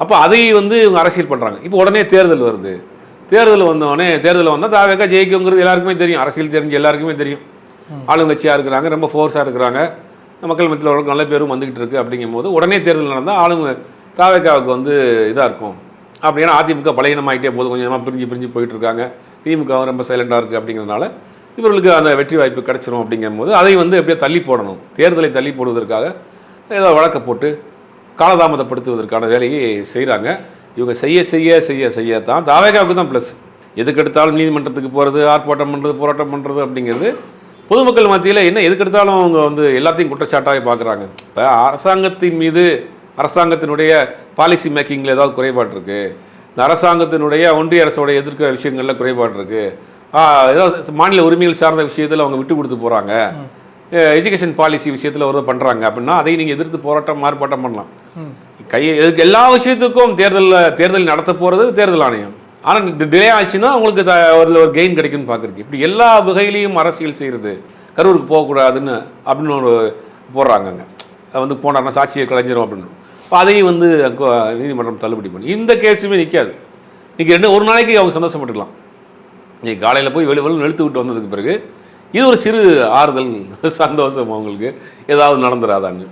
அப்போ அதை வந்து இவங்க அரசியல் பண்ணுறாங்க. இப்போ உடனே தேர்தல் வருது. தேர்தல் வந்தோடனே தேர்தல் வந்தால் தாவேக்கா ஜெயிக்குங்கிறது எல்லாருக்குமே தெரியும். அரசியல் தெரிஞ்சு எல்லாருக்குமே தெரியும். ஆளுங்கட்சியாக இருக்கிறாங்க, ரொம்ப ஃபோர்ஸாக இருக்கிறாங்க, மக்கள் மத்தியில் அவர்களுக்கு நல்ல பேரும் வந்துக்கிட்டு இருக்குது. அப்படிங்கும் போது உடனே தேர்தல் நடந்தால் ஆளுங்க தாவேக்காவுக்கு வந்து இதாக இருக்கும். அப்படின்னா அதிமுக பலகீனமாகிட்டே போது, கொஞ்சமாக பிரிஞ்சு போயிட்டுருக்காங்க. திமுக ரொம்ப சைலண்டாக இருக்குது. அப்படிங்கிறதுனால இவர்களுக்கு அந்த வெற்றி வாய்ப்பு கிடச்சிரும். அப்படிங்கும்போது அதை வந்து எப்படியே தள்ளி போடணும், தேர்தலை தள்ளி போடுவதற்காக ஏதோ வழக்கை போட்டு காலதாமதப்படுத்துவதற்கான வேலையை செய்கிறாங்க. இவங்க செய்யத்தான் தாவேக்காவுக்கு தான் ப்ளஸ். எதுக்கெடுத்தாலும் நீதிமன்றத்துக்கு போகிறது, ஆர்ப்பாட்டம் பண்ணுறது, போராட்டம் பண்ணுறது அப்படிங்கிறது பொதுமக்கள் மத்தியில் என்ன எதுக்கெடுத்தாலும் அவங்க வந்து எல்லாத்தையும் குற்றச்சாட்டாக பார்க்குறாங்க. இப்போ அரசாங்கத்தின் மீது அரசாங்கத்தினுடைய பாலிசி மேக்கிங்கில் ஏதாவது குறைபாடு இருக்குது, இந்த அரசாங்கத்தினுடைய ஒன்றிய அரசோடைய எதிர்க்கிற விஷயங்களில் குறைபாடு இருக்குது, ஏதாவது மாநில உரிமைகள் சார்ந்த விஷயத்தில் அவங்க விட்டு கொடுத்து போகிறாங்க, எஜுகேஷன் பாலிசி விஷயத்தில் ஒரு பண்ணுறாங்க அப்படின்னா அதை நீங்கள் எதிர்த்து போராட்டம் ஆர்ப்பாட்டம் பண்ணலாம். எதுக்கு எல்லா விஷயத்துக்கும் தேர்தல் நடத்த போகிறது தேர்தல் ஆணையம். ஆனால் டிலே ஆச்சுன்னா உங்களுக்கு ஒரு கெயின் கிடைக்குன்னு பார்க்குறதுக்கு இப்படி எல்லா வகையிலையும் அரசியல் செய்கிறது. கரூருக்கு போகக்கூடாதுன்னு அப்படின்னு ஒரு போடுறாங்கங்க. அது வந்து போனார்னா சாட்சியை கலைஞ்சிரும் அப்படின்னு. இப்போ அதையும் வந்து நீதிமன்றம் தள்ளுபடி பண்ணி இந்த கேஸுமே நிற்காது. இன்றைக்கி ஒரு நாளைக்கு அவங்க சந்தோஷப்பட்டுக்கலாம். இன்றைக்கி காலையில் போய் வெளி இழுத்து விட்டு வந்ததுக்கு பிறகு இது ஒரு சிறு ஆறுதல், சந்தோஷம் அவங்களுக்கு ஏதாவது நடந்துடாதான்னு.